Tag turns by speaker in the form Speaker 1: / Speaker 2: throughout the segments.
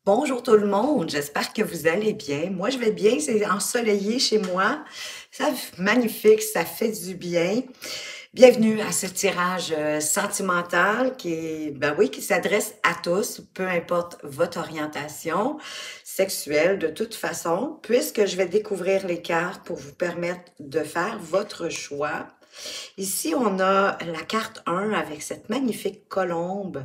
Speaker 1: Bonjour tout le monde, j'espère que vous allez bien. Moi, je vais bien, c'est ensoleillé chez moi. Magnifique, ça fait du bien. Bienvenue à ce tirage sentimental qui s'adresse à tous, peu importe votre orientation sexuelle de toute façon, puisque je vais découvrir les cartes pour vous permettre de faire votre choix. Ici, on a la carte 1 avec cette magnifique colombe.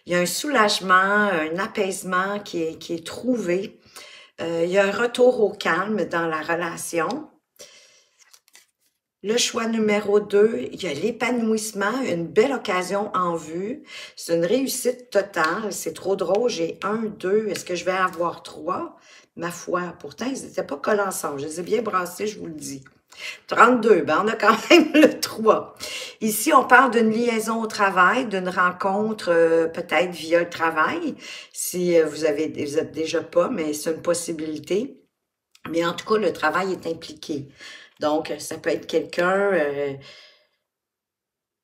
Speaker 1: Il y a un soulagement, un apaisement qui est trouvé. Il y a un retour au calme dans la relation. Le choix numéro 2, il y a l'épanouissement, une belle occasion en vue. C'est une réussite totale. C'est trop drôle. J'ai 1, 2. Est-ce que je vais avoir 3? Ma foi, pourtant, ils n'étaient pas collés ensemble. Je les ai bien brassés, je vous le dis. 32, ben on a quand même le 3. Ici, on parle d'une liaison au travail, d'une rencontre peut-être via le travail, si vous êtes déjà pas, mais c'est une possibilité. Mais en tout cas, le travail est impliqué. Donc, ça peut être quelqu'un,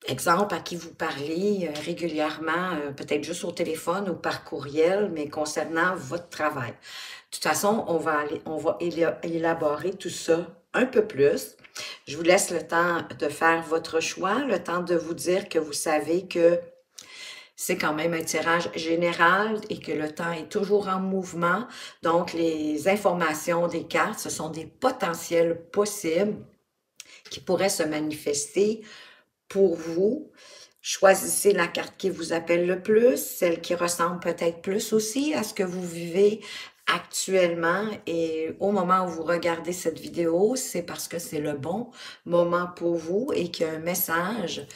Speaker 1: exemple, à qui vous parlez régulièrement, peut-être juste au téléphone ou par courriel, mais concernant votre travail. De toute façon, on va élaborer tout ça un peu plus. Je vous laisse le temps de faire votre choix, le temps de vous dire que vous savez que c'est quand même un tirage général et que le temps est toujours en mouvement. Donc, les informations des cartes, ce sont des potentiels possibles qui pourraient se manifester pour vous. Choisissez la carte qui vous appelle le plus, celle qui ressemble peut-être plus aussi à ce que vous vivez actuellement. Et au moment où vous regardez cette vidéo, c'est parce que c'est le bon moment pour vous et qu'il y a un message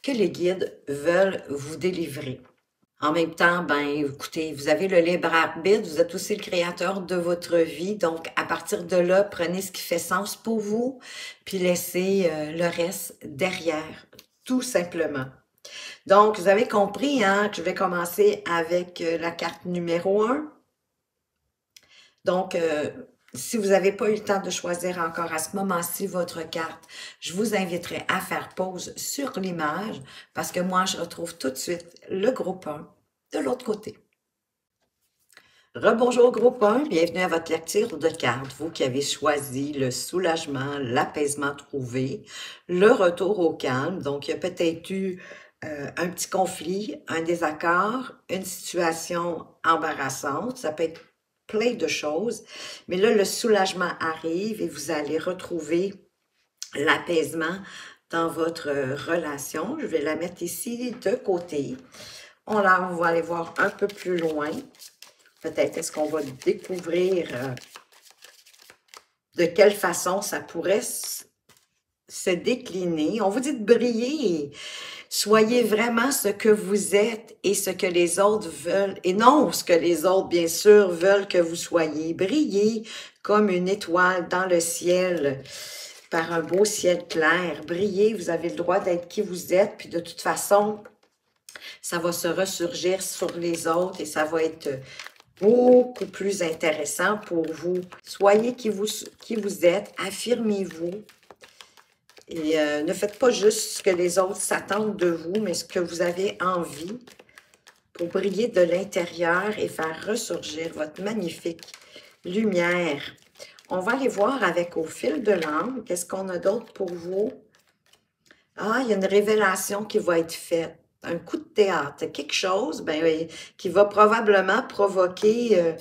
Speaker 1: que les guides veulent vous délivrer. En même temps, ben, écoutez, vous avez le libre arbitre, vous êtes aussi le créateur de votre vie. Donc, à partir de là, prenez ce qui fait sens pour vous, puis laissez le reste derrière, tout simplement. Donc, vous avez compris hein, que je vais commencer avec la carte numéro 1. Donc, si vous n'avez pas eu le temps de choisir encore à ce moment-ci votre carte, je vous inviterai à faire pause sur l'image parce que moi, je retrouve tout de suite le groupe 1 de l'autre côté. Rebonjour groupe 1, bienvenue à votre lecture de cartes. Vous qui avez choisi le soulagement, l'apaisement trouvé, le retour au calme. Donc, il y a peut-être eu un petit conflit, un désaccord, une situation embarrassante. Ça peut être plein de choses. Mais là, le soulagement arrive et vous allez retrouver l'apaisement dans votre relation. Je vais la mettre ici de côté. On va aller voir un peu plus loin. Peut-être est-ce qu'on va découvrir de quelle façon ça pourrait se décliner. On vous dit de briller. Soyez vraiment ce que vous êtes et ce que les autres veulent. Et non ce que les autres, bien sûr, veulent que vous soyez. Brillez comme une étoile dans le ciel, par un beau ciel clair. Brillez, vous avez le droit d'être qui vous êtes. Puis de toute façon, ça va se ressurgir sur les autres et ça va être beaucoup plus intéressant pour vous. Soyez qui vous êtes, affirmez-vous et ne faites pas juste ce que les autres s'attendent de vous, mais ce que vous avez envie pour briller de l'intérieur et faire ressurgir votre magnifique lumière. On va aller voir avec au fil de l'âme, qu'est-ce qu'on a d'autre pour vous? Ah, il y a une révélation qui va être faite. Un coup de théâtre, quelque chose ben, qui va probablement provoquer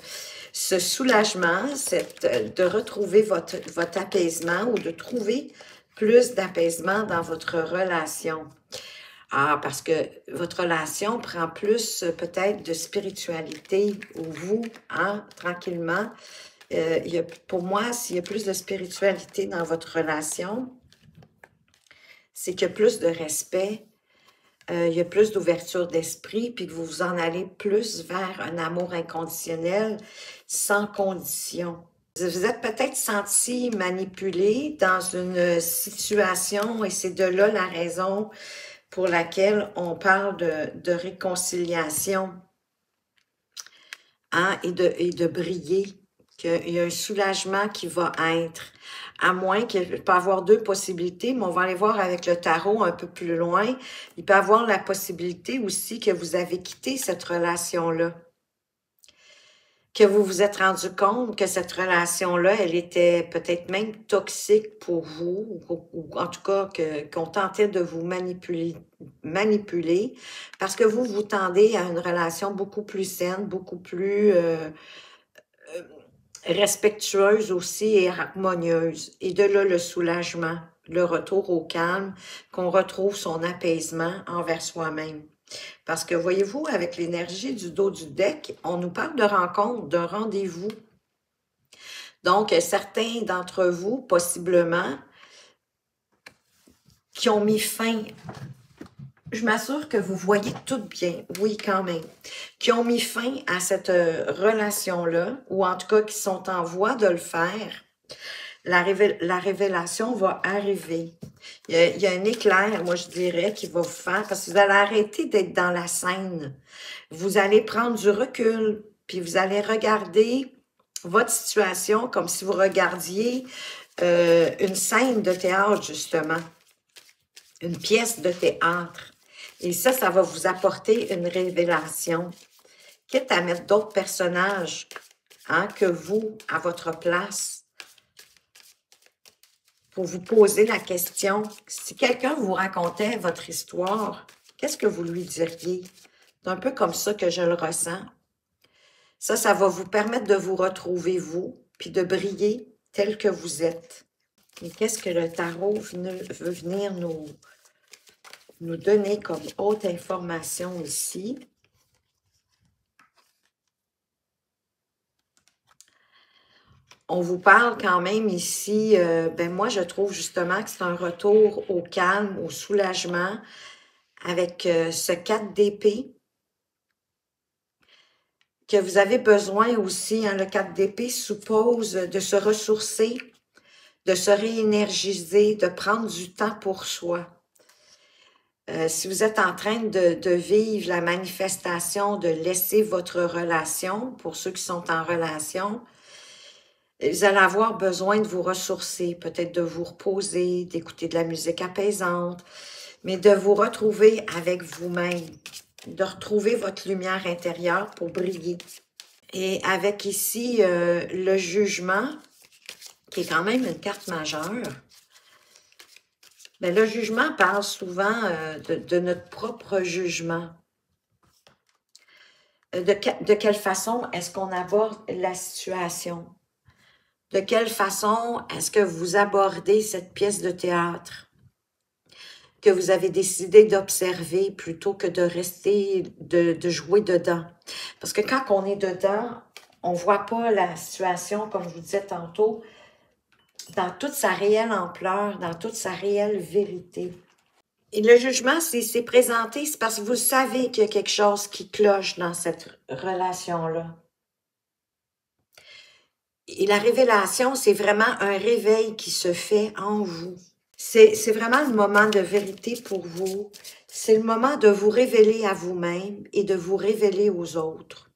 Speaker 1: ce soulagement, de retrouver votre apaisement ou de trouver plus d'apaisement dans votre relation. Ah, parce que votre relation prend plus peut-être de spiritualité ou vous, hein, tranquillement. Pour moi, s'il y a plus de spiritualité dans votre relation, c'est qu'il y a plus de respect, il y a plus d'ouverture d'esprit, puis que vous vous en allez plus vers un amour inconditionnel, sans condition. Vous vous êtes peut-être senti manipulé dans une situation et c'est de là la raison pour laquelle on parle de réconciliation hein, et de briller, qu'il y a un soulagement qui va être. À moins qu'il peut y avoir deux possibilités, mais on va aller voir avec le tarot un peu plus loin. Il peut y avoir la possibilité aussi que vous avez quitté cette relation-là. que vous vous êtes rendu compte que cette relation-là, elle était peut-être même toxique pour vous, ou en tout cas qu'on tentait de vous manipuler, parce que vous tendez à une relation beaucoup plus saine, beaucoup plus euh, respectueuse aussi et harmonieuse. Et de là, le soulagement, le retour au calme, qu'on retrouve son apaisement envers soi-même. Parce que voyez-vous, avec l'énergie du dos du deck, on nous parle de rencontre, d'un rendez-vous. Donc, certains d'entre vous, possiblement, qui ont mis fin, je m'assure que vous voyez tout bien, oui quand même, qui ont mis fin à cette relation-là, ou en tout cas qui sont en voie de le faire, la révélation va arriver. Il y a un éclair, moi je dirais, qui va vous faire, parce que vous allez arrêter d'être dans la scène. Vous allez prendre du recul, puis vous allez regarder votre situation comme si vous regardiez une scène de théâtre, justement, une pièce de théâtre. Et ça va vous apporter une révélation. Quitte à mettre d'autres personnages que vous, à votre place, pour vous poser la question, si quelqu'un vous racontait votre histoire, qu'est-ce que vous lui diriez? C'est un peu comme ça que je le ressens. Ça va vous permettre de vous retrouver, vous, puis de briller tel que vous êtes. Et qu'est-ce que le tarot veut venir nous donner comme haute information ici? On vous parle quand même ici, ben moi je trouve justement que c'est un retour au calme, au soulagement, avec ce 4 d'épée, que vous avez besoin aussi, le 4 d'épée suppose de se ressourcer, de se réénergiser, de prendre du temps pour soi. Si vous êtes en train de vivre la manifestation, de laisser votre relation, pour ceux qui sont en relation, vous allez avoir besoin de vous ressourcer, peut-être de vous reposer, d'écouter de la musique apaisante, mais de vous retrouver avec vous-même, de retrouver votre lumière intérieure pour briller. Et avec ici le jugement, qui est quand même une carte majeure, bien, le jugement parle souvent de notre propre jugement. De quelle façon est-ce qu'on aborde la situation? De quelle façon est-ce que vous abordez cette pièce de théâtre que vous avez décidé d'observer plutôt que de rester, de jouer dedans? Parce que quand on est dedans, on ne voit pas la situation, comme je vous disais tantôt, dans toute sa réelle ampleur, dans toute sa réelle vérité. Et le jugement, c'est présenté, c'est parce que vous savez qu'il y a quelque chose qui cloche dans cette relation-là. Et la révélation, c'est vraiment un réveil qui se fait en vous. C'est vraiment le moment de vérité pour vous. C'est le moment de vous révéler à vous-même et de vous révéler aux autres.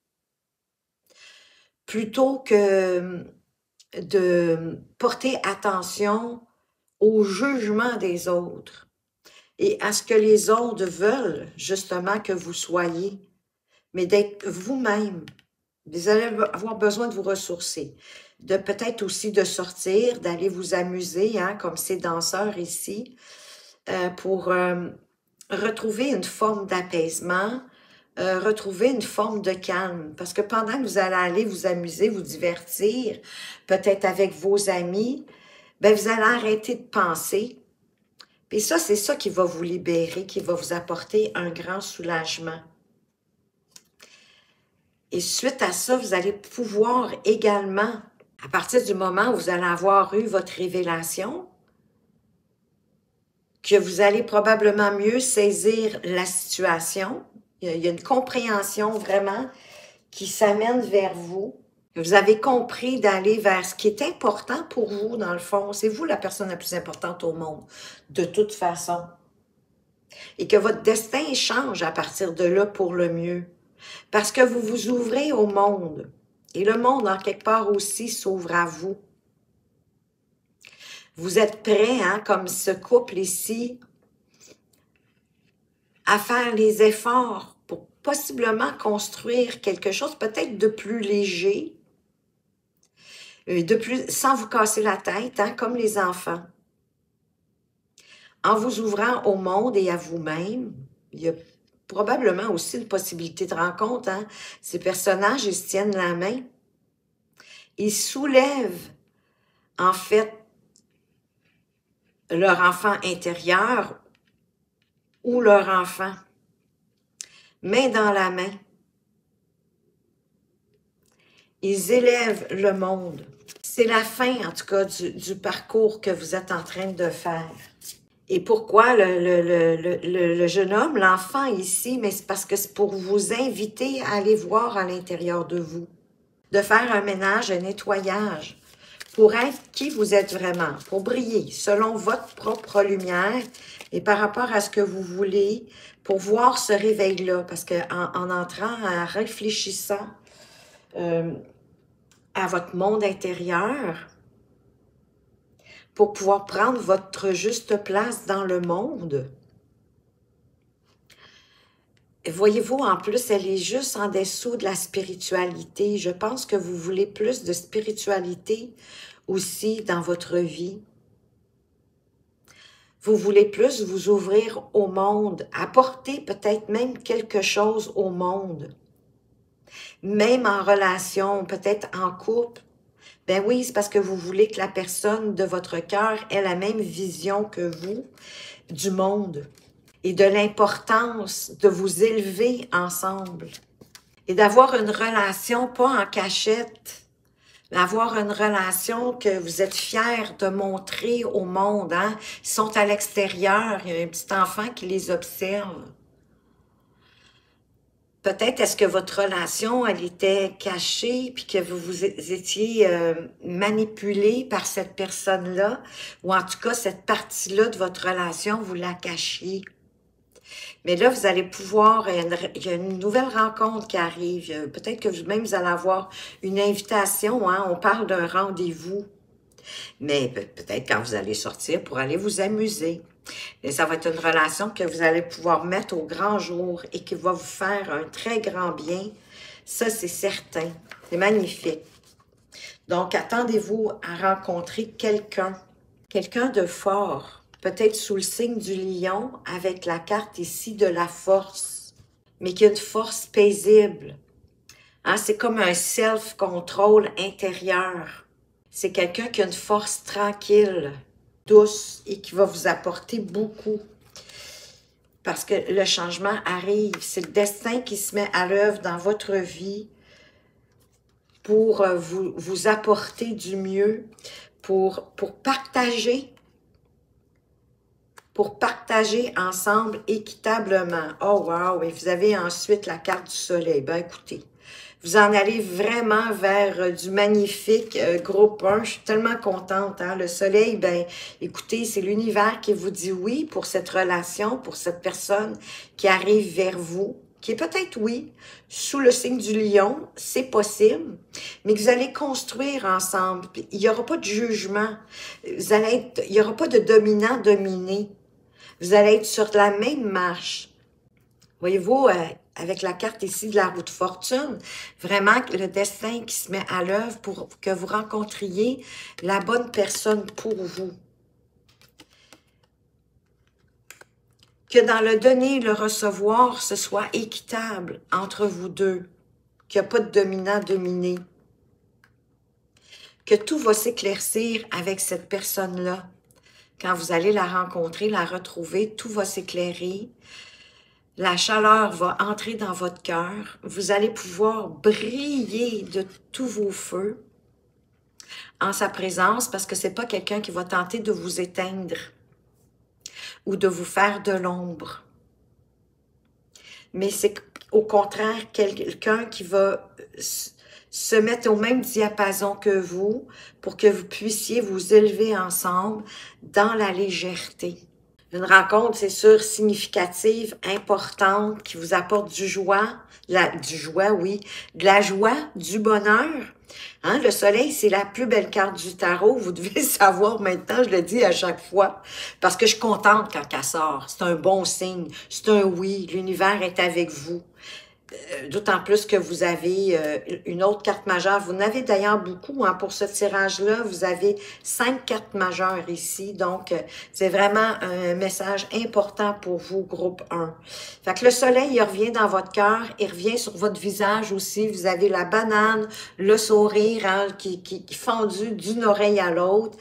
Speaker 1: Plutôt que de porter attention au jugement des autres et à ce que les autres veulent justement que vous soyez, mais d'être vous-même. Vous allez avoir besoin de vous ressourcer, de peut-être aussi de sortir, d'aller vous amuser, comme ces danseurs ici, pour retrouver une forme d'apaisement, retrouver une forme de calme. Parce que pendant que vous allez aller vous amuser, vous divertir, peut-être avec vos amis, ben vous allez arrêter de penser. Puis ça, c'est ça qui va vous libérer, qui va vous apporter un grand soulagement. Et suite à ça, vous allez pouvoir également, à partir du moment où vous allez avoir eu votre révélation, que vous allez probablement mieux saisir la situation. Il y a une compréhension vraiment qui s'amène vers vous. Vous avez compris d'aller vers ce qui est important pour vous, dans le fond. C'est vous la personne la plus importante au monde, de toute façon. Et que votre destin change à partir de là pour le mieux. Parce que vous vous ouvrez au monde. Et le monde, en quelque part aussi, s'ouvre à vous. Vous êtes prêts, comme ce couple ici, à faire les efforts possiblement construire quelque chose peut-être de plus léger, sans vous casser la tête, hein, comme les enfants. En vous ouvrant au monde et à vous-même, il y a probablement aussi une possibilité de rencontre. Hein. Ces personnages, ils se tiennent la main. Ils soulèvent, en fait, leur enfant intérieur ou leur enfant, main dans la main. Ils élèvent le monde. C'est la fin, en tout cas, du parcours que vous êtes en train de faire. Et pourquoi le jeune homme, l'enfant ici? Mais c'est parce que c'est pour vous inviter à aller voir à l'intérieur de vous, de faire un ménage, un nettoyage, pour être qui vous êtes vraiment, pour briller selon votre propre lumière et par rapport à ce que vous voulez, pour voir ce réveil-là. Parce qu'en entrant, en réfléchissant à votre monde intérieur, pour pouvoir prendre votre juste place dans le monde. Voyez-vous, en plus, elle est juste en dessous de la spiritualité. Je pense que vous voulez plus de spiritualité aussi dans votre vie. Vous voulez plus vous ouvrir au monde, apporter peut-être même quelque chose au monde. Même en relation, peut-être en couple. Ben oui, c'est parce que vous voulez que la personne de votre cœur ait la même vision que vous du monde et de l'importance de vous élever ensemble et d'avoir une relation pas en cachette, d'avoir une relation que vous êtes fiers de montrer au monde. Hein? Ils sont à l'extérieur, il y a un petit enfant qui les observe. Peut-être est-ce que votre relation, elle était cachée, puis que vous étiez manipulé par cette personne-là, ou en tout cas, cette partie-là de votre relation, vous la cachiez. Mais là, vous allez pouvoir, il y a une nouvelle rencontre qui arrive. Peut-être que vous-même, vous allez avoir une invitation, hein? On parle d'un rendez-vous. Mais peut-être quand vous allez sortir pour aller vous amuser. Et ça va être une relation que vous allez pouvoir mettre au grand jour et qui va vous faire un très grand bien. Ça, c'est certain. C'est magnifique. Donc, attendez-vous à rencontrer quelqu'un de fort, peut-être sous le signe du lion, avec la carte ici de la force, mais qui a une force paisible. Hein, c'est comme un self-control intérieur. C'est quelqu'un qui a une force tranquille, douce et qui va vous apporter beaucoup. Parce que le changement arrive. C'est le destin qui se met à l'œuvre dans votre vie pour vous apporter du mieux, pour partager ensemble équitablement. Oh wow! Et vous avez ensuite la carte du soleil. Ben écoutez, vous en allez vraiment vers du magnifique groupe 1. Je suis tellement contente. Hein? Le soleil, ben écoutez, c'est l'univers qui vous dit oui pour cette relation, pour cette personne qui arrive vers vous, qui est peut-être, oui, sous le signe du lion, c'est possible, mais que vous allez construire ensemble. Il n'y aura pas de jugement. Il n'y aura pas de dominant-dominé. Vous allez être sur la même marche. Voyez-vous, avec la carte ici de la roue de fortune, vraiment le destin qui se met à l'œuvre pour que vous rencontriez la bonne personne pour vous. Que dans le donner et le recevoir, ce soit équitable entre vous deux. Qu'il n'y a pas de dominant-dominé. Que tout va s'éclaircir avec cette personne-là. Quand vous allez la rencontrer, la retrouver, tout va s'éclairer. La chaleur va entrer dans votre cœur. Vous allez pouvoir briller de tous vos feux en sa présence parce que c'est pas quelqu'un qui va tenter de vous éteindre ou de vous faire de l'ombre. Mais c'est au contraire quelqu'un qui va se mettre au même diapason que vous pour que vous puissiez vous élever ensemble dans la légèreté. Une rencontre, c'est sûr, significative, importante, qui vous apporte du joie, oui, de la joie, du bonheur. Hein, le soleil, c'est la plus belle carte du tarot. Vous devez le savoir maintenant, je le dis à chaque fois, parce que je suis contente quand elle sort. C'est un bon signe, c'est un oui, l'univers est avec vous. D'autant plus que vous avez une autre carte majeure. Vous en avez d'ailleurs beaucoup hein, pour ce tirage-là. Vous avez 5 cartes majeures ici. Donc, c'est vraiment un message important pour vous, groupe 1. Fait que le soleil, il revient dans votre cœur. Il revient sur votre visage aussi. Vous avez la banane, le sourire hein, qui fondu d'une oreille à l'autre.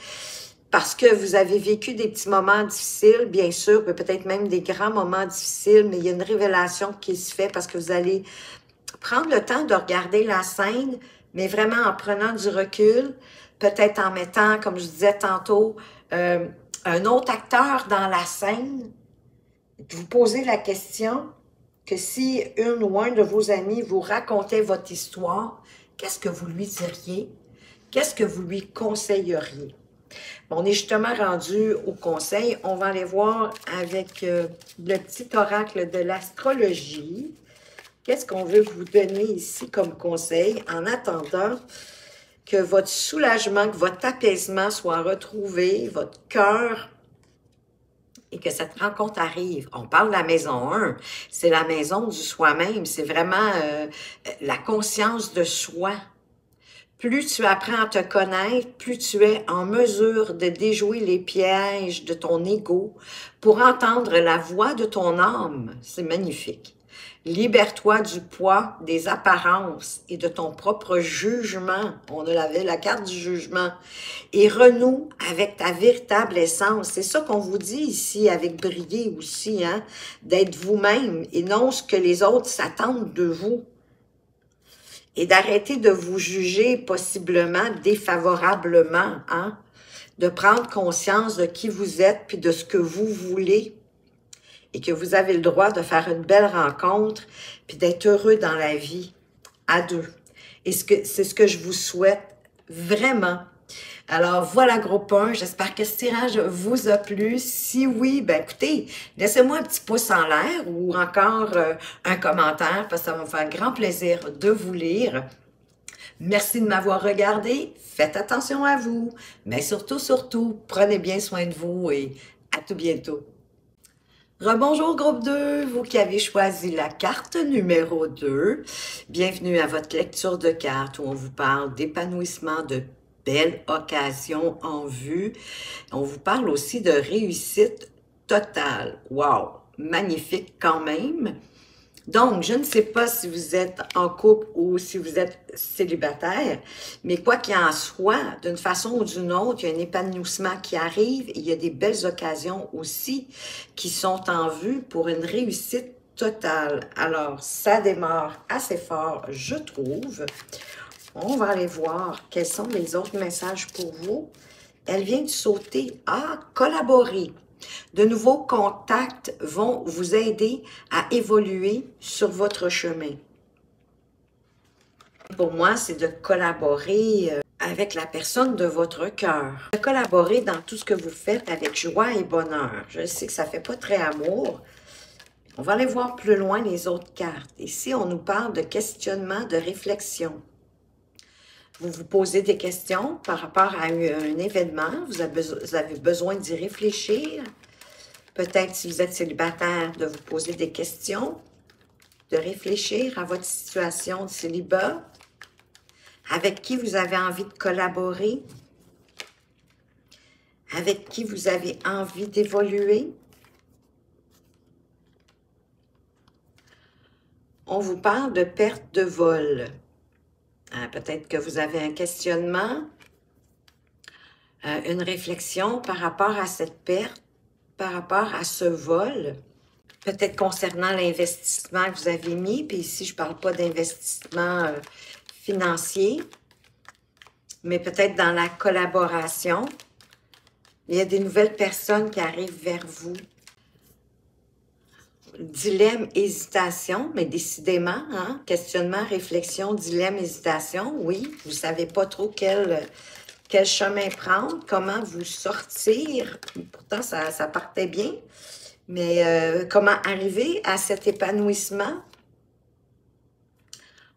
Speaker 1: Parce que vous avez vécu des petits moments difficiles, bien sûr, mais peut-être même des grands moments difficiles, mais il y a une révélation qui se fait parce que vous allez prendre le temps de regarder la scène, mais vraiment en prenant du recul, peut-être en mettant, comme je disais tantôt, un autre acteur dans la scène. Vous posez la question que si une ou un de vos amis vous racontait votre histoire, qu'est-ce que vous lui diriez? Qu'est-ce que vous lui conseilleriez? On est justement rendu au conseil. On va aller voir avec le petit oracle de l'astrologie. Qu'est-ce qu'on veut vous donner ici comme conseil en attendant que votre soulagement, que votre apaisement soit retrouvé, votre cœur, et que cette rencontre arrive. On parle de la maison 1, c'est la maison du soi-même, c'est vraiment la conscience de soi. Plus tu apprends à te connaître, plus tu es en mesure de déjouer les pièges de ton ego pour entendre la voix de ton âme. C'est magnifique. Libère-toi du poids des apparences et de ton propre jugement. On avait la carte du jugement. Et renoue avec ta véritable essence. C'est ça qu'on vous dit ici avec briller aussi, hein? D'être vous-même et non ce que les autres s'attendent de vous. Et d'arrêter de vous juger possiblement défavorablement, hein? De prendre conscience de qui vous êtes puis de ce que vous voulez et que vous avez le droit de faire une belle rencontre puis d'être heureux dans la vie à deux. Et c'est ce que je vous souhaite vraiment. Alors voilà groupe 1, j'espère que ce tirage vous a plu. Si oui, ben écoutez, laissez-moi un petit pouce en l'air ou encore un commentaire parce que ça va me faire grand plaisir de vous lire. Merci de m'avoir regardé, faites attention à vous, mais surtout, prenez bien soin de vous et à tout bientôt. Rebonjour groupe 2, vous qui avez choisi la carte numéro 2. Bienvenue à votre lecture de cartes où on vous parle d'épanouissement, de belles occasions en vue. On vous parle aussi de réussite totale. Wow, magnifique quand même. Donc, je ne sais pas si vous êtes en couple ou si vous êtes célibataire, mais quoi qu'il en soit, d'une façon ou d'une autre, il y a un épanouissement qui arrive et il y a des belles occasions aussi qui sont en vue pour une réussite totale. Alors, ça démarre assez fort, je trouve. On va aller voir quels sont les autres messages pour vous. Elle vient de sauter à collaborer. De nouveaux contacts vont vous aider à évoluer sur votre chemin. Pour moi, c'est de collaborer avec la personne de votre cœur. De collaborer dans tout ce que vous faites avec joie et bonheur. Je sais que ça ne fait pas très amour. On va aller voir plus loin les autres cartes. Ici, on nous parle de questionnement, de réflexion. Vous vous posez des questions par rapport à un événement. Vous avez besoin d'y réfléchir. Peut-être, si vous êtes célibataire, de vous poser des questions, de réfléchir à votre situation de célibat, avec qui vous avez envie de collaborer, avec qui vous avez envie d'évoluer. On vous parle de perte de vol. Peut-être que vous avez un questionnement, une réflexion par rapport à cette perte, par rapport à ce vol, peut-être concernant l'investissement que vous avez mis, puis ici, je ne parle pas d'investissement financier, mais peut-être dans la collaboration. Il y a des nouvelles personnes qui arrivent vers vous. Dilemme, hésitation, mais décidément, hein, questionnement, réflexion, dilemme, hésitation, oui, vous ne savez pas trop quel chemin prendre, comment vous sortir. Pourtant, ça partait bien. Mais comment arriver à cet épanouissement?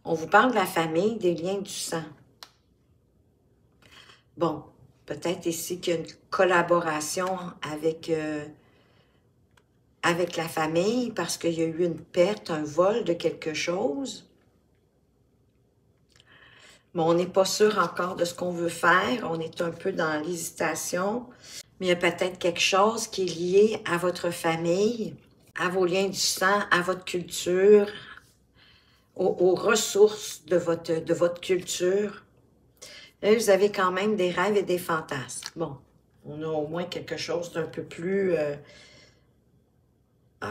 Speaker 1: On vous parle de la famille, des liens du sang. Bon, peut-être ici qu'il y a une collaboration avec avec la famille parce qu'il y a eu une perte, un vol de quelque chose. Mais on n'est pas sûr encore de ce qu'on veut faire. On est un peu dans l'hésitation. Mais il y a peut-être quelque chose qui est lié à votre famille, à vos liens du sang, à votre culture, aux ressources de votre culture. Là, vous avez quand même des rêves et des fantasmes. Bon, on a au moins quelque chose d'un peu plus...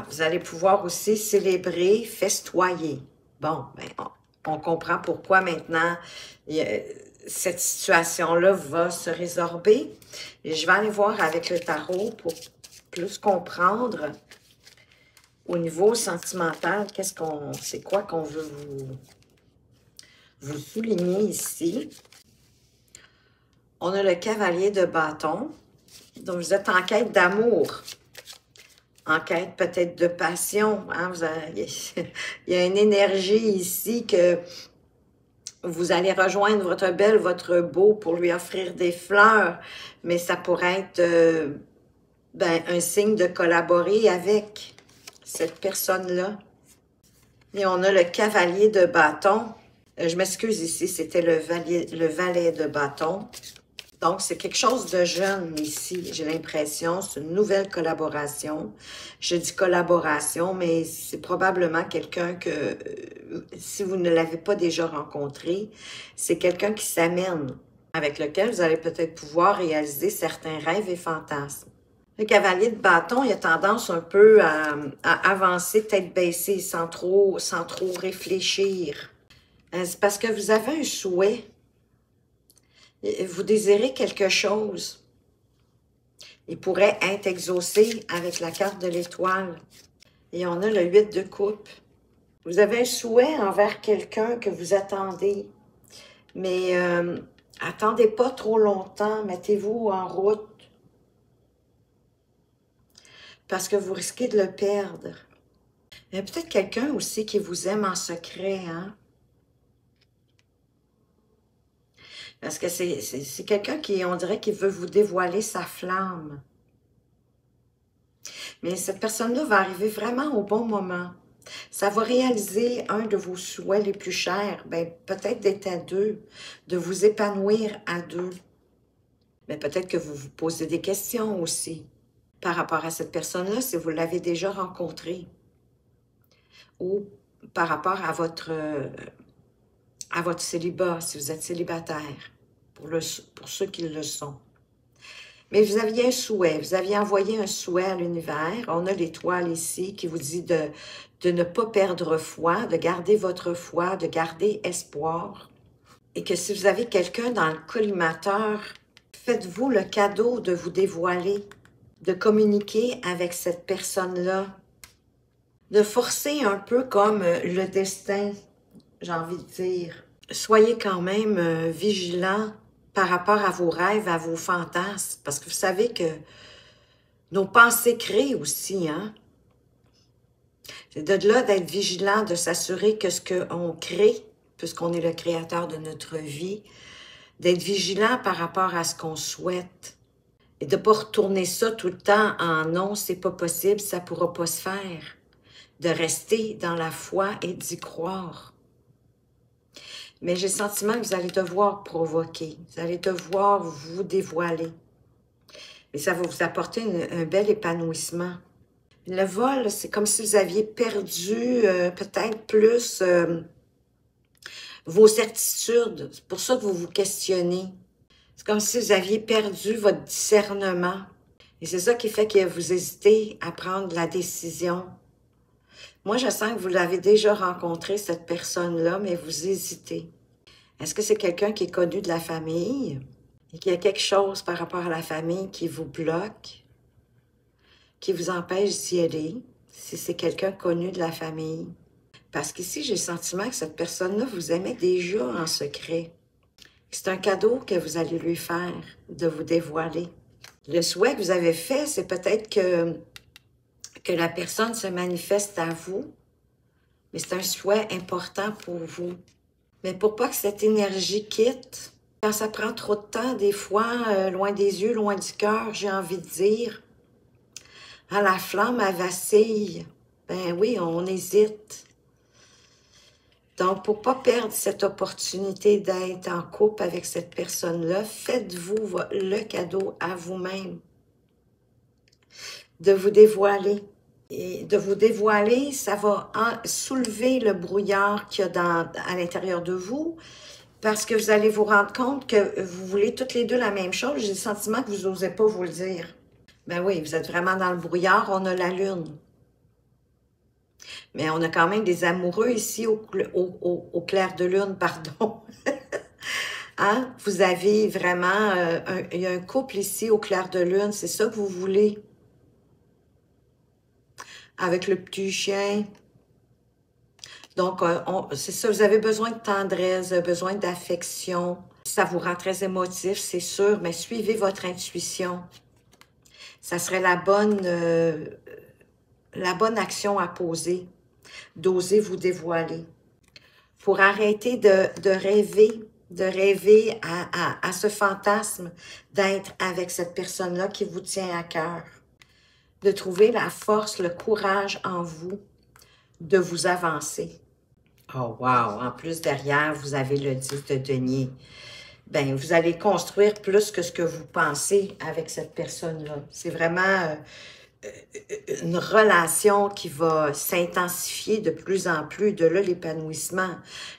Speaker 1: vous allez pouvoir aussi célébrer, festoyer. Bon, ben, on comprend pourquoi maintenant cette situation-là va se résorber. Et je vais aller voir avec le tarot pour plus comprendre au niveau sentimental, c'est quoi qu'on veut vous souligner ici. On a le cavalier de bâton. Donc, vous êtes en quête d'amour. En quête peut-être de passion. Hein? Il y a une énergie ici que vous allez rejoindre votre belle, votre beau pour lui offrir des fleurs. Mais ça pourrait être un signe de collaborer avec cette personne-là. Et on a le cavalier de bâton. Je m'excuse ici, c'était le valet de bâton. Donc, c'est quelque chose de jeune ici, j'ai l'impression. C'est une nouvelle collaboration. Je dis collaboration, mais c'est probablement quelqu'un que, si vous ne l'avez pas déjà rencontré, c'est quelqu'un qui s'amène, avec lequel vous allez peut-être pouvoir réaliser certains rêves et fantasmes. Le cavalier de bâton, il a tendance un peu à avancer tête baissée, sans trop réfléchir. C'est parce que vous avez un souhait. Vous désirez quelque chose. Il pourrait être exaucé avec la carte de l'étoile. Et on a le 8 de coupe. Vous avez un souhait envers quelqu'un que vous attendez. Mais attendez pas trop longtemps. Mettez-vous en route. Parce que vous risquez de le perdre. Il y a peut-être quelqu'un aussi qui vous aime en secret, hein? Parce que c'est quelqu'un qui, on dirait, qui veut vous dévoiler sa flamme. Mais cette personne-là va arriver vraiment au bon moment. Ça va réaliser un de vos souhaits les plus chers. Ben, peut-être d'être à deux, de vous épanouir à deux. Mais peut-être que vous vous posez des questions aussi par rapport à cette personne-là, si vous l'avez déjà rencontrée. Ou par rapport à votre célibat, si vous êtes célibataire, pour ceux qui le sont. Mais vous aviez un souhait, vous aviez envoyé un souhait à l'univers. On a l'étoile ici qui vous dit de ne pas perdre foi, de garder votre foi, de garder espoir. Et que si vous avez quelqu'un dans le collimateur, faites-vous le cadeau de vous dévoiler, de communiquer avec cette personne-là, de forcer un peu comme le destin, j'ai envie de dire. Soyez quand même vigilants par rapport à vos rêves, à vos fantasmes, parce que vous savez que nos pensées créent aussi, hein? C'est de là d'être vigilant, de s'assurer que ce qu'on crée, puisqu'on est le créateur de notre vie, d'être vigilant par rapport à ce qu'on souhaite et de ne pas retourner ça tout le temps en non, c'est pas possible, ça ne pourra pas se faire. De rester dans la foi et d'y croire. Mais j'ai le sentiment que vous allez devoir provoquer, vous allez devoir vous dévoiler. Et ça va vous apporter un bel épanouissement. Le vol, c'est comme si vous aviez perdu peut-être plus vos certitudes. C'est pour ça que vous vous questionnez. C'est comme si vous aviez perdu votre discernement. Et c'est ça qui fait que vous hésitez à prendre la décision. Moi, je sens que vous l'avez déjà rencontré, cette personne-là, mais vous hésitez. Est-ce que c'est quelqu'un qui est connu de la famille et qu'il y a quelque chose par rapport à la famille qui vous bloque, qui vous empêche d'y aller, si c'est quelqu'un connu de la famille? Parce qu'ici, j'ai le sentiment que cette personne-là vous aimait déjà en secret. C'est un cadeau que vous allez lui faire, de vous dévoiler. Le souhait que vous avez fait, c'est peut-être que la personne se manifeste à vous, mais c'est un souhait important pour vous. Mais pour pas que cette énergie quitte, quand ça prend trop de temps, des fois, loin des yeux, loin du cœur, j'ai envie de dire, Ah, la flamme, elle vacille. Ben oui, on hésite. Donc, pour ne pas perdre cette opportunité d'être en couple avec cette personne-là, faites-vous le cadeau à vous-même de vous dévoiler. Et de vous dévoiler, ça va soulever le brouillard qu'il y a à l'intérieur de vous, parce que vous allez vous rendre compte que vous voulez toutes les deux la même chose. J'ai le sentiment que vous n'osez pas vous le dire. Ben oui, vous êtes vraiment dans le brouillard, on a la lune. Mais on a quand même des amoureux ici au clair de lune, pardon. Hein? Vous avez vraiment, il y a un couple ici au clair de lune, c'est ça que vous voulez. Avec le petit chien. Donc, c'est ça, vous avez besoin de tendresse, besoin d'affection. Ça vous rend très émotif, c'est sûr, mais suivez votre intuition. Ça serait la bonne action à poser, d'oser vous dévoiler. Pour arrêter de rêver à ce fantasme d'être avec cette personne-là qui vous tient à cœur. De trouver la force, le courage en vous de vous avancer. Oh wow! En plus, derrière, vous avez le 10 de denier. Ben, vous allez construire plus que ce que vous pensez avec cette personne-là. C'est vraiment une relation qui va s'intensifier de plus en plus. De là, l'épanouissement.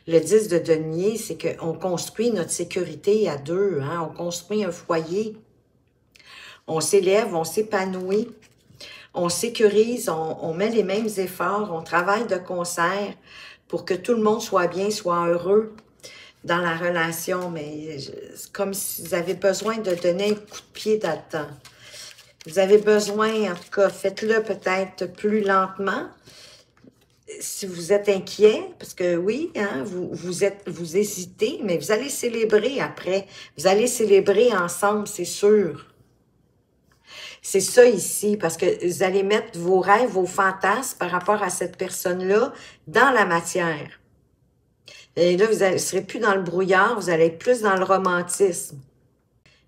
Speaker 1: Le 10 de denier, c'est qu'on construit notre sécurité à deux. Hein? On construit un foyer. On s'élève, on s'épanouit. On sécurise, on met les mêmes efforts, on travaille de concert pour que tout le monde soit bien, soit heureux dans la relation. Mais c'est comme si vous avez besoin de donner un coup de pied là-dedans. Vous avez besoin, en tout cas, faites-le peut-être plus lentement. Si vous êtes inquiet, parce que oui, hein, vous hésitez, mais vous allez célébrer après. Vous allez célébrer ensemble, c'est sûr. C'est ça ici, parce que vous allez mettre vos rêves, vos fantasmes par rapport à cette personne-là dans la matière. Et là, vous ne serez plus dans le brouillard, vous allez être plus dans le romantisme.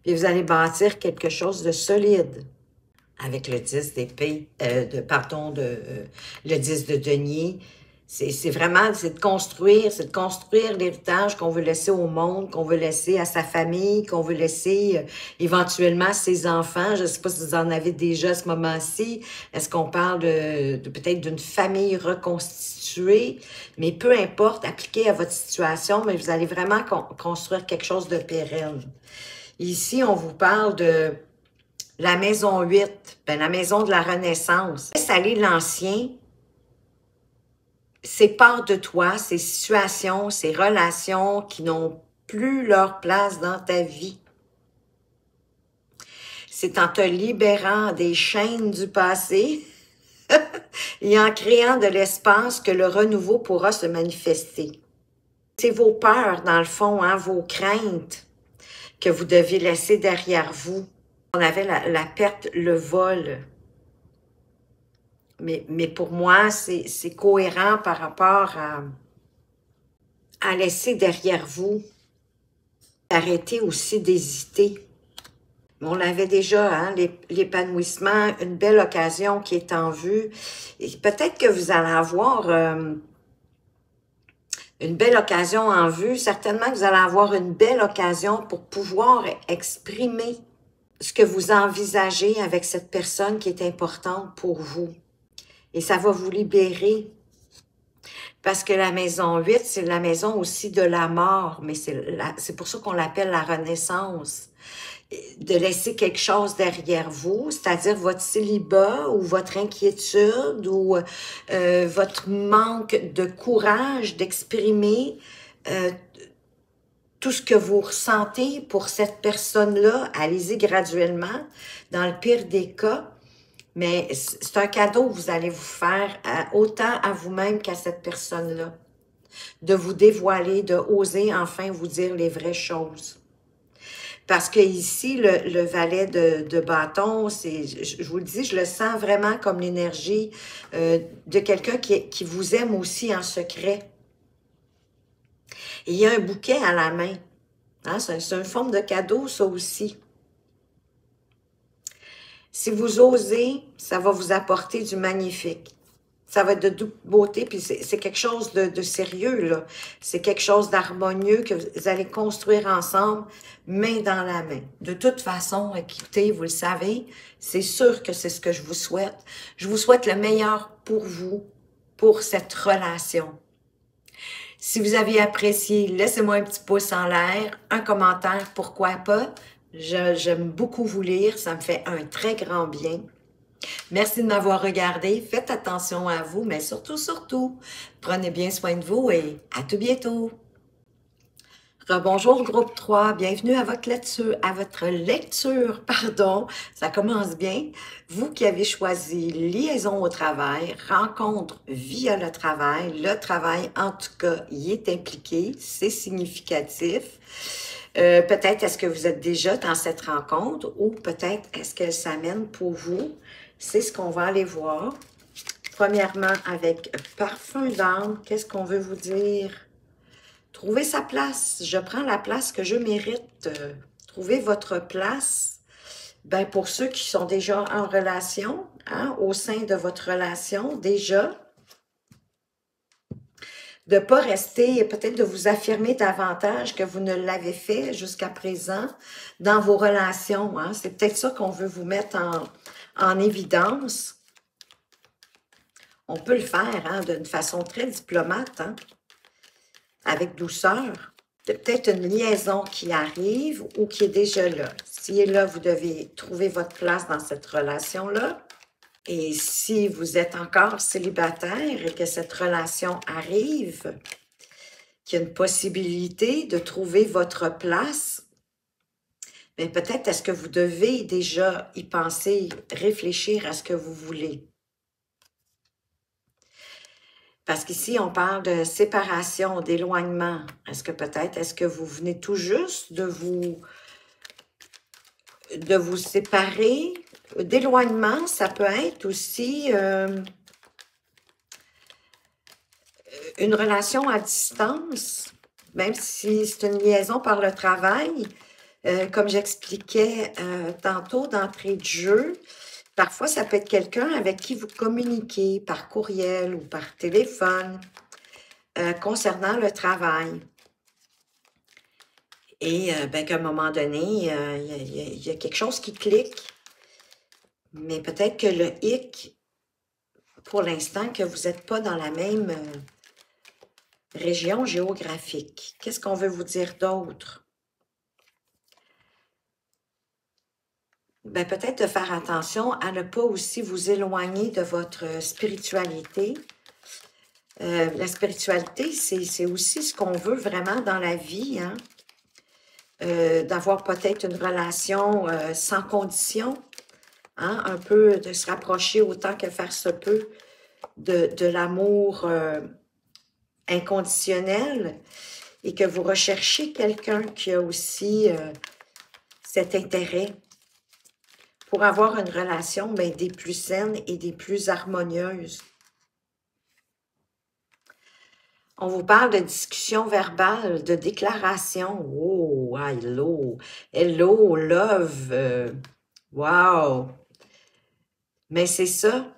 Speaker 1: Puis vous allez bâtir quelque chose de solide. Avec le 10 d'épée, le 10 de denier. C'est vraiment, c'est de construire l'héritage qu'on veut laisser au monde, qu'on veut laisser à sa famille, qu'on veut laisser éventuellement à ses enfants. Je ne sais pas si vous en avez déjà à ce moment-ci. Est-ce qu'on parle de peut-être d'une famille reconstituée? Mais peu importe, appliquez à votre situation, mais vous allez vraiment construire quelque chose de pérenne. Ici, on vous parle de la maison 8, ben, la maison de la Renaissance. Laisse aller l'ancien, ces parts de toi, ces situations, ces relations qui n'ont plus leur place dans ta vie. C'est en te libérant des chaînes du passé et en créant de l'espace que le renouveau pourra se manifester. C'est vos peurs, dans le fond, hein, vos craintes que vous devez laisser derrière vous. On avait la perte, le vol. Mais pour moi, c'est cohérent par rapport à laisser derrière vous. Arrêtez aussi d'hésiter. On l'avait déjà, hein, l'épanouissement, une belle occasion qui est en vue. Et peut-être que vous allez avoir une belle occasion en vue. Certainement que vous allez avoir une belle occasion pour pouvoir exprimer ce que vous envisagez avec cette personne qui est importante pour vous. Et ça va vous libérer. Parce que la maison 8, c'est la maison aussi de la mort. Mais c'est pour ça qu'on l'appelle la renaissance. De laisser quelque chose derrière vous, c'est-à-dire votre célibat ou votre inquiétude ou votre manque de courage d'exprimer tout ce que vous ressentez pour cette personne-là. Allez-y graduellement, dans le pire des cas. Mais c'est un cadeau que vous allez vous faire autant à vous-même qu'à cette personne-là. De vous dévoiler, de oser enfin vous dire les vraies choses. Parce que ici, le valet de bâton, je vous le dis, je le sens vraiment comme l'énergie de quelqu'un qui vous aime aussi en secret. Et il y a un bouquet à la main. Hein? C'est une forme de cadeau, ça aussi. Si vous osez, ça va vous apporter du magnifique. Ça va être de beauté, puis c'est quelque chose de sérieux, là. C'est quelque chose d'harmonieux que vous allez construire ensemble, main dans la main. De toute façon, écoutez, vous le savez, c'est sûr que c'est ce que je vous souhaite. Je vous souhaite le meilleur pour vous, pour cette relation. Si vous avez apprécié, laissez-moi un petit pouce en l'air, un commentaire, pourquoi pas. J'aime beaucoup vous lire, ça me fait un très grand bien. Merci de m'avoir regardé. Faites attention à vous, mais surtout, prenez bien soin de vous et à tout bientôt. Rebonjour groupe 3, bienvenue à votre lecture, pardon, ça commence bien. Vous qui avez choisi liaison au travail, rencontre via le travail en tout cas y est impliqué, c'est significatif. Peut-être est-ce que vous êtes déjà dans cette rencontre ou peut-être est-ce qu'elle s'amène pour vous. C'est ce qu'on va aller voir. Premièrement, avec parfum d'âme, qu'est-ce qu'on veut vous dire? Trouvez sa place. Je prends la place que je mérite. Trouvez votre place. Ben, pour ceux qui sont déjà en relation, hein, au sein de votre relation, déjà, de ne pas rester, peut-être de vous affirmer davantage que vous ne l'avez fait jusqu'à présent dans vos relations. Hein. C'est peut-être ça qu'on veut vous mettre en évidence. On peut le faire hein, d'une façon très diplomate, hein, avec douceur. C'est peut-être une liaison qui arrive ou qui est déjà là. Si là, vous devez trouver votre place dans cette relation-là. Et si vous êtes encore célibataire et que cette relation arrive, qu'il y a une possibilité de trouver votre place, mais peut-être est-ce que vous devez déjà y penser, réfléchir à ce que vous voulez. Parce qu'ici, on parle de séparation, d'éloignement. Est-ce que vous venez tout juste de vous séparer? D'éloignement, ça peut être aussi une relation à distance, même si c'est une liaison par le travail. Comme j'expliquais tantôt d'entrée de jeu, parfois ça peut être quelqu'un avec qui vous communiquez par courriel ou par téléphone concernant le travail. Et ben, qu'à un moment donné, il y a quelque chose qui clique. Mais peut-être que le hic, pour l'instant, que vous n'êtes pas dans la même région géographique. Qu'est-ce qu'on veut vous dire d'autre? Ben, peut-être de faire attention à ne pas aussi vous éloigner de votre spiritualité. La spiritualité, c'est aussi ce qu'on veut vraiment dans la vie, hein? D'avoir peut-être une relation sans condition, hein? Un peu de se rapprocher autant que faire se peut de l'amour inconditionnel et que vous recherchez quelqu'un qui a aussi cet intérêt pour avoir une relation ben, des plus saines et des plus harmonieuses. On vous parle de discussion verbale, de déclaration. Oh, hello, hello, love, wow. Mais c'est ça,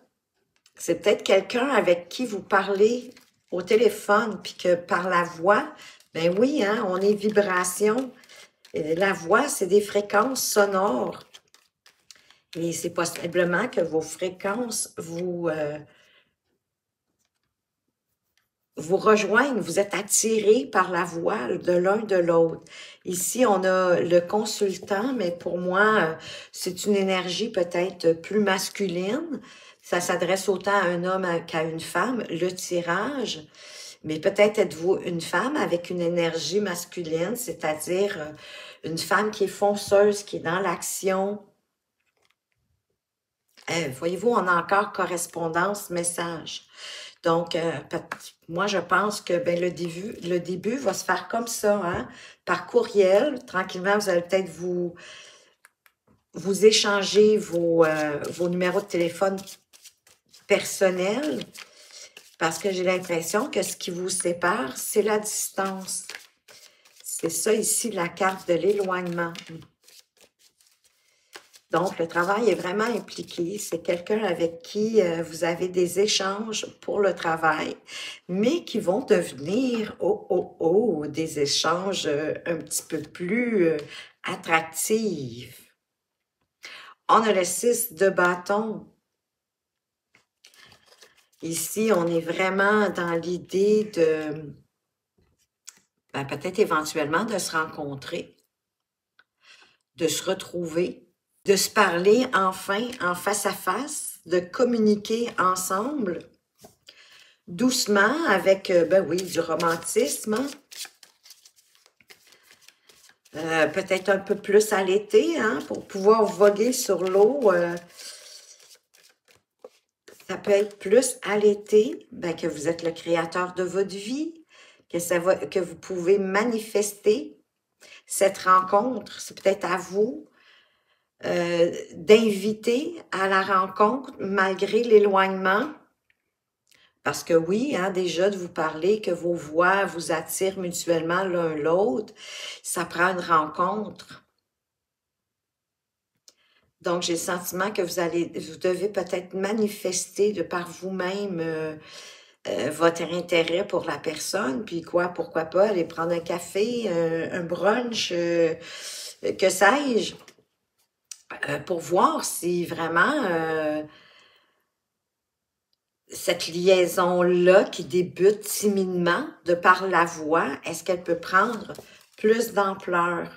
Speaker 1: c'est peut-être quelqu'un avec qui vous parlez au téléphone, puis que par la voix, ben oui, hein, on est vibration. La voix, c'est des fréquences sonores. Et c'est possiblement que vos fréquences vous rejoignent, vous êtes attirés par la voix de l'un de l'autre. Ici, on a le consultant, mais pour moi, c'est une énergie peut-être plus masculine. Ça s'adresse autant à un homme qu'à une femme, le tirage. Mais peut-être êtes-vous une femme avec une énergie masculine, c'est-à-dire une femme qui est fonceuse, qui est dans l'action. Voyez-vous, on a encore correspondance, message. Donc, moi, je pense que ben, le début va se faire comme ça, hein, par courriel. Tranquillement, vous allez peut-être vous échanger vos numéros de téléphone personnels parce que j'ai l'impression que ce qui vous sépare, c'est la distance. C'est ça ici, la carte de l'éloignement. Donc, le travail est vraiment impliqué. C'est quelqu'un avec qui vous avez des échanges pour le travail, mais qui vont devenir, des échanges un petit peu plus attractifs. On a le 6 de bâton. Ici, on est vraiment dans l'idée de, peut-être éventuellement de se rencontrer, de se retrouver, de se parler enfin en face à face, de communiquer ensemble, doucement, avec, oui, du romantisme, hein. Peut-être un peu plus à l'été, hein, pour pouvoir voguer sur l'eau. Ça peut être plus à l'été, que vous êtes le créateur de votre vie, que vous pouvez manifester cette rencontre. C'est peut-être à vous d'inviter à la rencontre malgré l'éloignement. Parce que oui, hein, déjà de vous parler, que vos voix vous attirent mutuellement l'un l'autre, ça prend une rencontre. Donc, j'ai le sentiment que vous devez peut-être manifester de par vous-même votre intérêt pour la personne, puis pourquoi pas aller prendre un café, un brunch, que sais-je, pour voir si vraiment cette liaison-là qui débute timidement de par la voix, est-ce qu'elle peut prendre plus d'ampleur?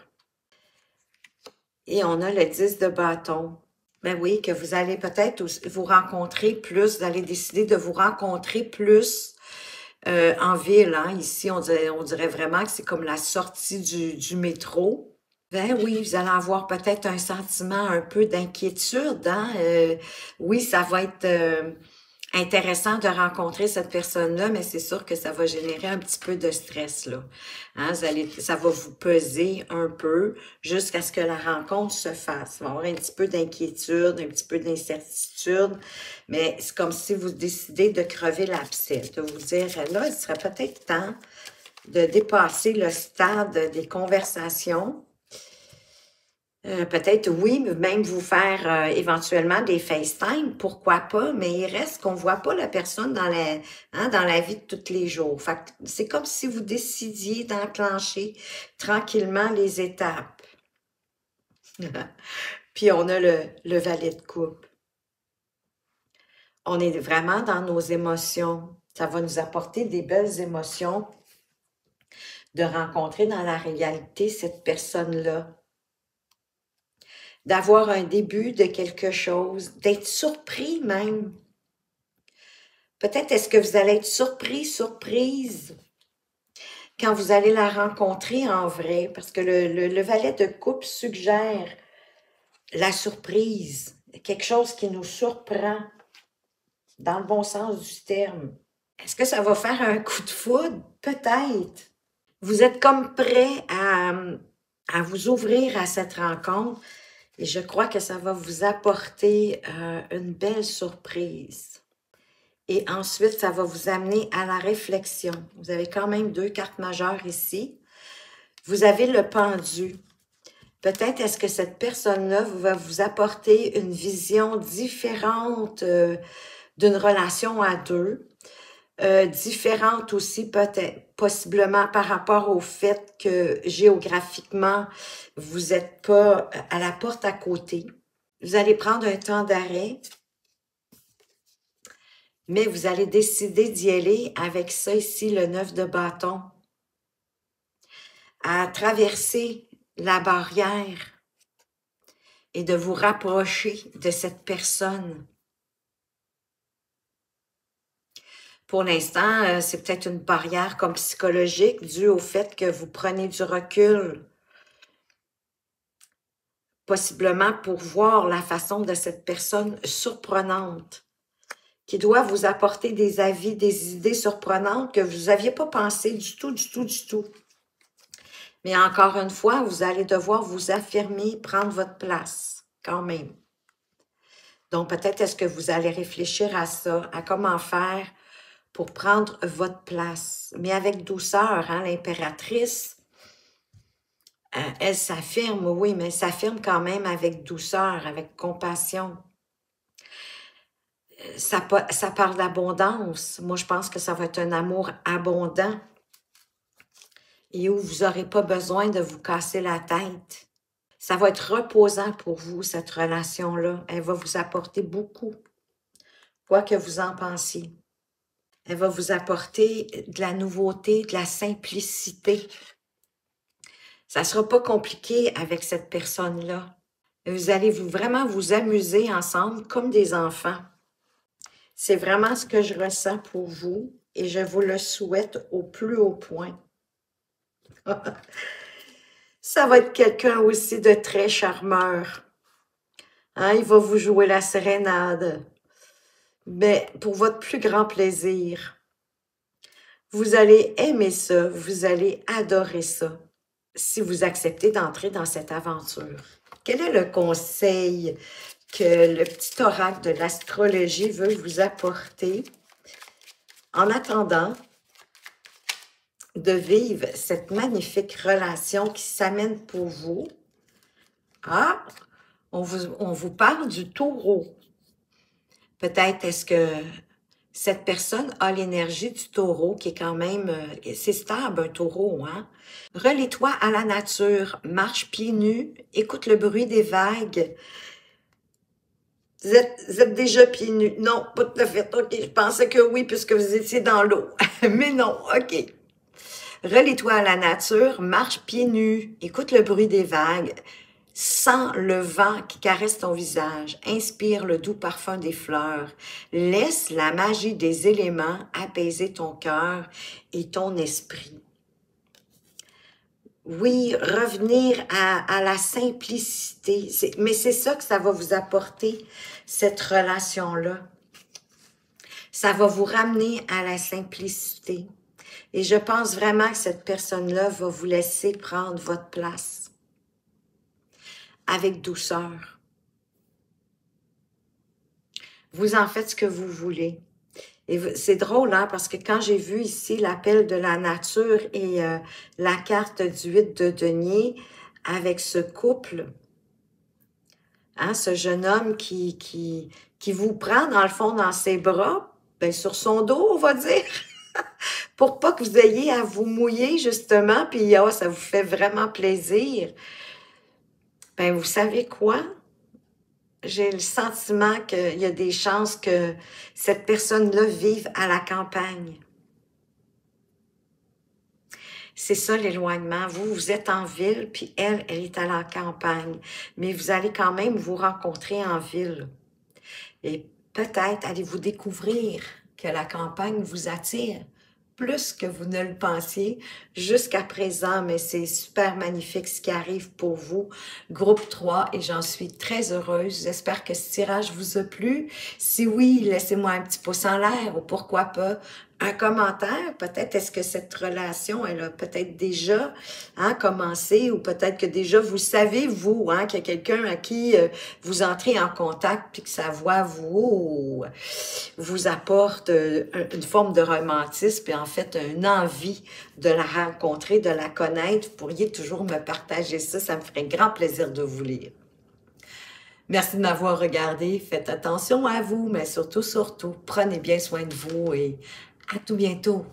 Speaker 1: Et on a le 10 de bâton. Ben oui, que vous allez peut-être vous rencontrer plus, vous allez décider de vous rencontrer plus en ville. Hein. Ici, on dirait vraiment que c'est comme la sortie du métro. Ben oui, vous allez avoir peut-être un sentiment un peu d'inquiétude. Hein? Oui, ça va être intéressant de rencontrer cette personne-là, mais c'est sûr que ça va générer un petit peu de stress, là. Hein, ça va vous peser un peu jusqu'à ce que la rencontre se fasse. Il va y avoir un petit peu d'inquiétude, un petit peu d'incertitude, mais c'est comme si vous décidez de crever l'abcès, de vous dire, là, il serait peut-être temps de dépasser le stade des conversations. Peut-être, oui, même vous faire éventuellement des FaceTime, pourquoi pas, mais il reste qu'on voit pas la personne dans la vie de tous les jours. Fait que c'est comme si vous décidiez d'enclencher tranquillement les étapes. Puis on a le valet de coupe. On est vraiment dans nos émotions. Ça va nous apporter des belles émotions de rencontrer dans la réalité cette personne-là. D'avoir un début de quelque chose, d'être surpris même. Peut-être est-ce que vous allez être surprise, quand vous allez la rencontrer en vrai, parce que le valet de coupe suggère la surprise, quelque chose qui nous surprend, dans le bon sens du terme. Est-ce que ça va faire un coup de foudre? Peut-être. Vous êtes comme prêt à vous ouvrir à cette rencontre. Et je crois que ça va vous apporter une belle surprise. Et ensuite, ça va vous amener à la réflexion. Vous avez quand même 2 cartes majeures ici. Vous avez le pendu. Peut-être est-ce que cette personne-là va vous apporter une vision différente d'une relation à deux. Différente aussi peut-être, possiblement par rapport au fait que géographiquement, vous n'êtes pas à la porte à côté. Vous allez prendre un temps d'arrêt, mais vous allez décider d'y aller avec ça ici, le 9 de bâton, à traverser la barrière et de vous rapprocher de cette personne. Pour l'instant, c'est peut-être une barrière comme psychologique due au fait que vous prenez du recul, possiblement pour voir la façon de cette personne surprenante, qui doit vous apporter des avis, des idées surprenantes que vous n'aviez pas pensé du tout, du tout, du tout. Mais encore une fois, vous allez devoir vous affirmer, prendre votre place, quand même. Donc, peut-être est-ce que vous allez réfléchir à ça, à comment faire pour prendre votre place, mais avec douceur, hein, l'impératrice. Elle s'affirme, oui, mais elle s'affirme quand même avec douceur, avec compassion. Ça parle d'abondance. Moi, je pense que ça va être un amour abondant et où vous n'aurez pas besoin de vous casser la tête. Ça va être reposant pour vous, cette relation-là. Elle va vous apporter beaucoup, quoi que vous en pensiez. Elle va vous apporter de la nouveauté, de la simplicité. Ça ne sera pas compliqué avec cette personne-là. Vous allez vraiment vous amuser ensemble comme des enfants. C'est vraiment ce que je ressens pour vous et je vous le souhaite au plus haut point. Ça va être quelqu'un aussi de très charmeur. Hein, il va vous jouer la sérénade, mais pour votre plus grand plaisir. Vous allez aimer ça, vous allez adorer ça, si vous acceptez d'entrer dans cette aventure. Quel est le conseil que le petit oracle de l'astrologie veut vous apporter en attendant de vivre cette magnifique relation qui s'amène pour vous? Ah, on vous parle du taureau. Peut-être est-ce que cette personne a l'énergie du taureau qui est quand même, c'est stable un taureau, hein? Relie-toi à la nature, marche pieds nus, écoute le bruit des vagues. Vous êtes déjà pieds nus. Non, pas tout à fait. OK, je pensais que oui, puisque vous étiez dans l'eau. Mais non, OK. Relie-toi à la nature, marche pieds nus, écoute le bruit des vagues, sens le vent qui caresse ton visage, inspire le doux parfum des fleurs, laisse la magie des éléments apaiser ton cœur et ton esprit. Oui, revenir à la simplicité, mais c'est ça que ça va vous apporter, cette relation-là. Ça va vous ramener à la simplicité. Et je pense vraiment que cette personne-là va vous laisser prendre votre place avec douceur. Vous en faites ce que vous voulez. Et c'est drôle, hein, parce que quand j'ai vu ici l'appel de la nature et la carte du 8 de denier avec ce couple, hein, ce jeune homme qui vous prend dans le fond dans ses bras, ben, sur son dos, on va dire, pour pas que vous ayez à vous mouiller justement, puis oh, ça vous fait vraiment plaisir. Ben, vous savez quoi? J'ai le sentiment qu'il y a des chances que cette personne-là vive à la campagne. C'est ça l'éloignement. Vous, vous êtes en ville, puis elle est à la campagne. Mais vous allez quand même vous rencontrer en ville. Et peut-être allez-vous découvrir que la campagne vous attire plus que vous ne le pensiez jusqu'à présent, mais c'est super magnifique ce qui arrive pour vous. Groupe 3, et j'en suis très heureuse. J'espère que ce tirage vous a plu. Si oui, laissez-moi un petit pouce en l'air ou pourquoi pas un commentaire. Peut-être est-ce que cette relation, elle a peut-être déjà commencé ou peut-être que déjà vous savez, vous, qu'il y a quelqu'un à qui vous entrez en contact puis que sa voix vous apporte une forme de romantisme et en fait une envie de la rencontrer, de la connaître. Vous pourriez toujours me partager ça. Ça me ferait grand plaisir de vous lire. Merci de m'avoir regardé. Faites attention à vous, mais surtout, prenez bien soin de vous et à tout bientôt.